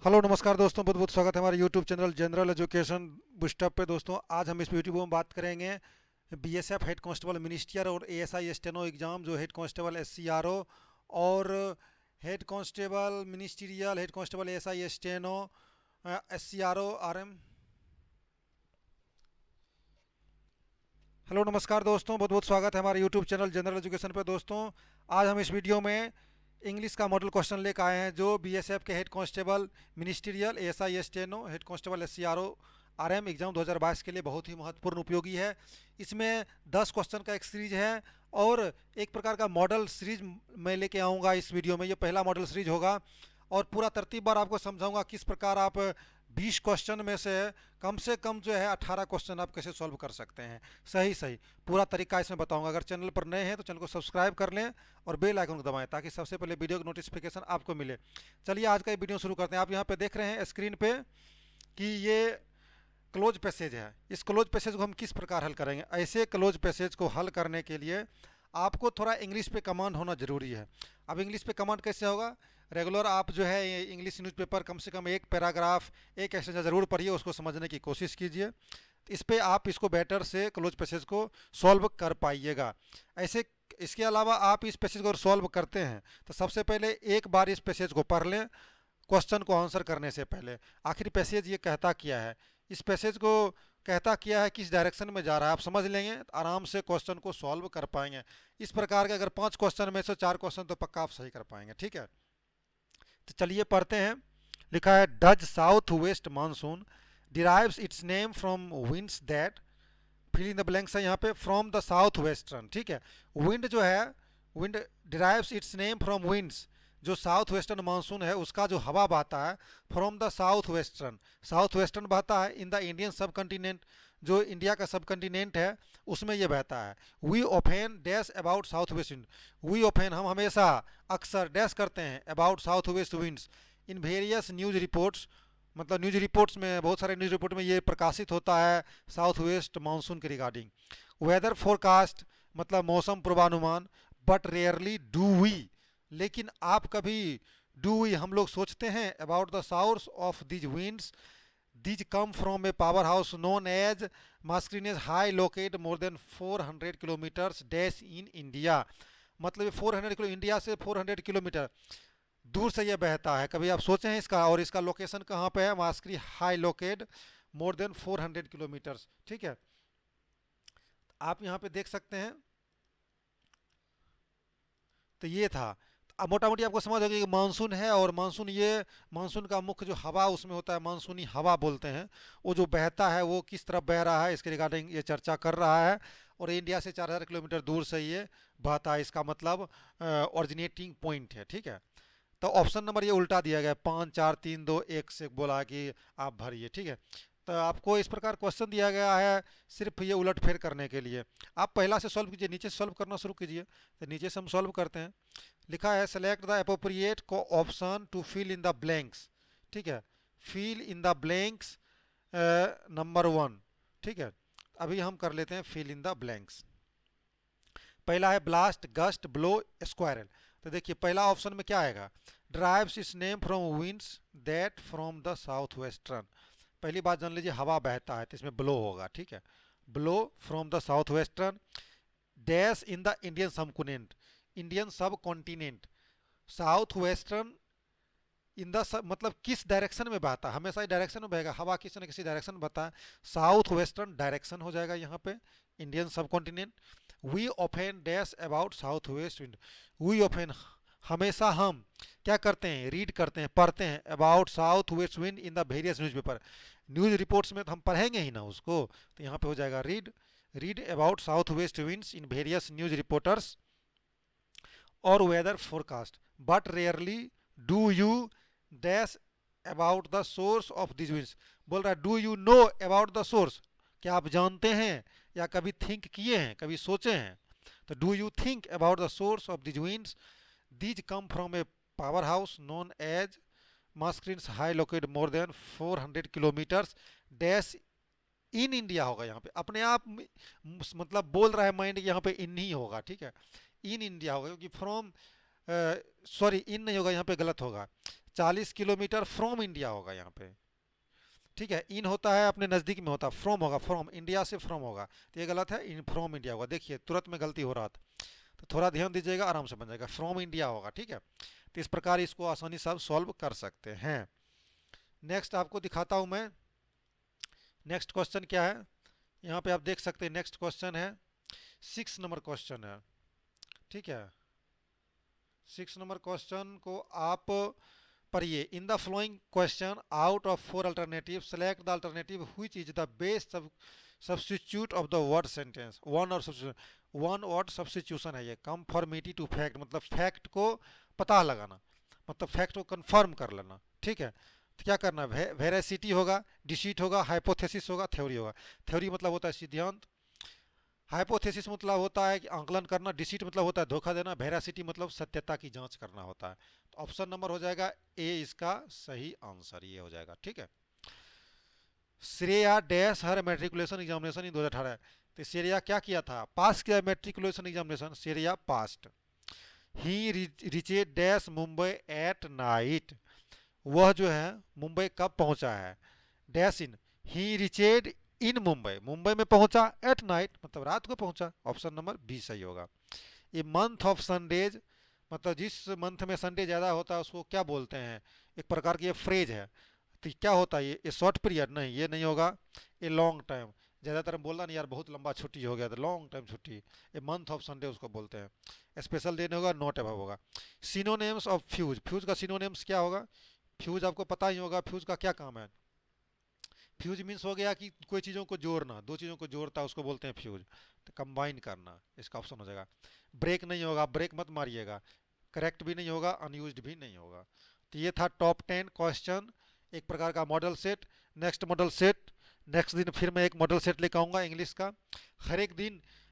Hello नमस्कार दोस्तों, बहुत बहुत स्वागत है हमारे YouTube channel general education boost up पे। दोस्तों आज हम इस वीडियो में बात करेंगे बीएसएफ हेड कांस्टेबल मिनिस्टर और एएसआई स्टेनो एग्ज़ाम, जो हेड कांस्टेबल एससीआरओ और head constable ministerial, head constable ASI steno, SCRO RM. Hello नमस्कार दोस्तों, बहुत बहुत स्वागत है हमारे यूट्यूब चैनल जनरल एजुकेशन पे। दोस्तों आज हम इस वीडियो में इंग्लिश का मॉडल क्वेश्चन लेकर आए हैं, जो बीएसएफ के head constable ministerial, ASI steno, head constable SCRO RM exam 2022 के लिए बहुत ही महत्वपूर्ण उपयोगी है। इसमें 10 क्वेश्चन का एक सीरीज है और एक प्रकार का मॉडल सीरीज मैं लेके आऊँगा इस वीडियो में। ये पहला मॉडल सीरीज होगा और पूरा तरतीब बार आपको समझाऊंगा किस प्रकार आप 20 क्वेश्चन में से कम जो है 18 क्वेश्चन आप कैसे सॉल्व कर सकते हैं। सही सही पूरा तरीका इसमें बताऊंगा। अगर चैनल पर नए हैं तो चैनल को सब्सक्राइब कर लें और बेल आइकन को दबाएं ताकि सबसे पहले वीडियो की नोटिफिकेशन आपको मिले। चलिए आज का ये वीडियो शुरू करते हैं। आप यहाँ पे देख रहे हैं स्क्रीन पे कि ये क्लोज पैसेज है। इस क्लोज पैसेज को हम किस प्रकार हल करेंगे। ऐसे क्लोज पैसेज को हल करने के लिए आपको थोड़ा इंग्लिश पे कमांड होना ज़रूरी है। अब इंग्लिश पे कमांड कैसे होगा? रेगुलर आप जो है ये इंग्लिश न्यूज़पेपर कम से कम एक पैराग्राफ, एक एक्सटेंशन ज़रूर पढ़िए, उसको समझने की कोशिश कीजिए। इस पे आप इसको बेटर से क्लोज पैसेज को सॉल्व कर पाइएगा। ऐसे इसके अलावा आप इस पैसेज को सॉल्व करते हैं तो सबसे पहले एक बार इस पैसेज को पढ़ लें क्वेश्चन को आंसर करने से पहले। आखिर पैसेज ये कहता क्या है, इस पैसेज को कहता क्या है, किस डायरेक्शन में जा रहा है, आप समझ लेंगे तो आराम से क्वेश्चन को सॉल्व कर पाएंगे। इस प्रकार के अगर 5 क्वेश्चन में से 4 क्वेश्चन तो पक्का आप सही कर पाएंगे। ठीक है, तो चलिए पढ़ते हैं। लिखा है does south west monsoon derives its name from winds that, fill in the blanks है यहाँ पे, फ्रॉम द साउथ वेस्टर्न। ठीक है, विंड जो है, wind derives its name from winds, जो साउथ वेस्टर्न मानसून है उसका जो हवा बहता है फ्रॉम द साउथ वेस्टर्न बहता है in the Indian subcontinent, जो इंडिया का सब कंटिनेंट है उसमें ये बहता है। We often dash about south west wind, we often हम हमेशा अक्सर डैश करते हैं about south west winds in various news reports, मतलब न्यूज रिपोर्ट्स में, बहुत सारे न्यूज रिपोर्ट में ये प्रकाशित होता है साउथ वेस्ट मानसून के रिगार्डिंग। वेदर फोरकास्ट मतलब मौसम पूर्वानुमान, बट रेयरली डू वी, लेकिन आप कभी डू वी हम लोग सोचते हैं about the source of these winds, these come from a powerhouse known as Mascarenes high located more than 400 kilometers dash in India। मतलब 400 किलो, इंडिया से 400 किलोमीटर दूर से ये बहता है। कभी आप सोचे हैं इसका, और इसका लोकेशन कहाँ पे है? Mascarene high located more than 400 kilometres. ठीक है, आप यहाँ पे देख सकते हैं। तो ये था। अब मोटा मोटी आपको समझ होगी कि मानसून है, और मानसून, ये मानसून का मुख्य जो हवा उसमें होता है मानसूनी हवा बोलते हैं, वो जो बहता है वो किस तरफ बह रहा है इसके रिगार्डिंग ये चर्चा कर रहा है। और इंडिया से 4000 किलोमीटर दूर से ये बहता है, इसका मतलब ओरिजिनेटिंग पॉइंट है। ठीक है, तो ऑप्शन नंबर ये उल्टा दिया गया है, 5 4 3 2 1 से बोला कि आप भरिए। ठीक है, तो आपको इस प्रकार क्वेश्चन दिया गया है सिर्फ ये उलटफेर करने के लिए। आप पहला से सॉल्व कीजिए, नीचे से सॉल्व करना शुरू कीजिए। तो नीचे से हम सॉल्व करते हैं। लिखा है सेलेक्ट द अप्रोप्रिएट को option to fill in the blanks. ठीक है, fill in the blanks number 1। ठीक है, अभी हम कर लेते हैं फिल इन द ब्लैंक्स। पहला है ब्लास्ट, गस्ट, ब्लो, स्क्वायरल। तो देखिए पहला ऑप्शन में क्या आएगा? Drives it's name from winds that from the south western. पहली बात जान लीजिए, हवा बहता है तो इसमें ब्लो होगा। ठीक है, blow from the south western, dash in the Indian subcontinent, Indian subcontinent, south western in the मतलब किस डायरेक्शन में बहता है, हमेशा ही डायरेक्शन में बहेगा, हवा किसी न किसी डायरेक्शन में बहता है। साउथ वेस्टर्न डायरेक्शन हो जाएगा यहाँ पे, Indian subcontinent. We often dash about south west wind, we often हमेशा हम क्या करते हैं, रीड करते हैं, पढ़ते हैं about south west wind in the various newspaper, news reports में तो हम पढ़ेंगे ही ना उसको। तो यहाँ पे हो जाएगा read, read about south west winds in various news reporters और weather forecast, but rarely do you dash about the source of this winds. बोल रहा है do you know about the source, क्या आप जानते हैं या कभी थिंक किए हैं, कभी सोचे हैं? तो do you think about the source of this winds, these come from a power house known as Mascarene high located more than 400 kilometres dash in India होगा। यहाँ पे अपने आप मतलब बोल रहा है माइंड, यहाँ पे इन ही होगा। ठीक है, इन इंडिया होगा, क्योंकि फ्रॉम, सॉरी इन नहीं होगा, यहाँ पे गलत होगा। 40 किलोमीटर फ्रॉम इंडिया होगा यहाँ पे। ठीक है, इन होता है अपने नज़दीक में होता है, फ्रॉम होगा, फ्रॉम इंडिया से फ्रॉम होगा, तो ये गलत है, इन फ्रॉम इंडिया होगा। देखिए तुरंत में गलती हो रहा था, तो थोड़ा ध्यान दीजिएगा, आराम से बन जाएगा, फ्रॉम इंडिया होगा। ठीक है, तो इस प्रकार इसको आसानी से आप सॉल्व कर सकते हैं। नेक्स्ट आपको दिखाता हूँ मैं, नेक्स्ट क्वेश्चन क्या है। यहाँ पे आप देख सकते हैं नेक्स्ट क्वेश्चन है 6 नंबर क्वेश्चन है। ठीक है, 6 नंबर क्वेश्चन को आप पढ़िए। In the flowing question out of 4 alternative select the alternative which is the best substitute of the word sentence. One word substitution है ये, कंफर्मिटी टू फैक्ट, मतलब फैक्ट को पता लगाना, मतलब फैक्ट को कंफर्म कर लेना। ठीक है, तो क्या करना है, वेरासिटी होगा, डिसीट होगा, हाइपोथेसिस होगा, थ्योरी होगा। थ्योरी मतलब होता है सिद्धांत, हाइपोथेसिस मतलब होता है कि आंकलन करना, डिसीट मतलब होता है धोखा देना, वेरासिटी मतलब सत्यता की जांच करना होता है। तो ऑप्शन नंबर हो जाएगा ए इसका सही आंसर, ये हो जाएगा। ठीक है, Shreya dash her matriculation examination in 2018। तो श्रेया क्या किया था, पास किया matriculation examination, Shreya past. He rice dash Mumbai at night, वह जो है मुंबई कब पहुंचा है, डैश इन, ही रिचेड इन मुंबई, मुंबई में पहुंचा एट नाइट मतलब रात को पहुंचा, ऑप्शन नंबर बी सही होगा। ये मंथ ऑफ संडेज, मतलब जिस मंथ में संडे ज़्यादा होता है उसको क्या बोलते हैं, एक प्रकार की ये फ्रेज है। तो क्या होता है ये शॉर्ट पीरियड नहीं, ये नहीं होगा, ये लॉन्ग टाइम। ज़्यादातर बोला नहीं यार बहुत लंबा छुट्टी हो गया, तो लॉन्ग टाइम छुट्टी, ये मंथ ऑफ संडे उसको बोलते हैं। स्पेशल डे नहीं होगा, नॉट अबव होगा। सिनोनेम्स ऑफ फ्यूज, फ्यूज का सिनोनेम्स क्या होगा, फ्यूज आपको पता ही होगा, फ्यूज का क्या काम है। फ्यूज मीन्स हो गया कि कोई चीज़ों को जोड़ना, दो चीज़ों को जोड़ता है उसको बोलते हैं फ्यूज, तो कंबाइन करना, इसका ऑप्शन हो जाएगा। ब्रेक नहीं होगा, ब्रेक मत मारिएगा, करेक्ट भी नहीं होगा, अनयूज्ड भी नहीं होगा। तो ये था टॉप 10 क्वेश्चन, एक प्रकार का model set. Next model set next दिन फिर मैं एक मॉडल सेट लेकर आऊँगा इंग्लिश का। हर एक दिन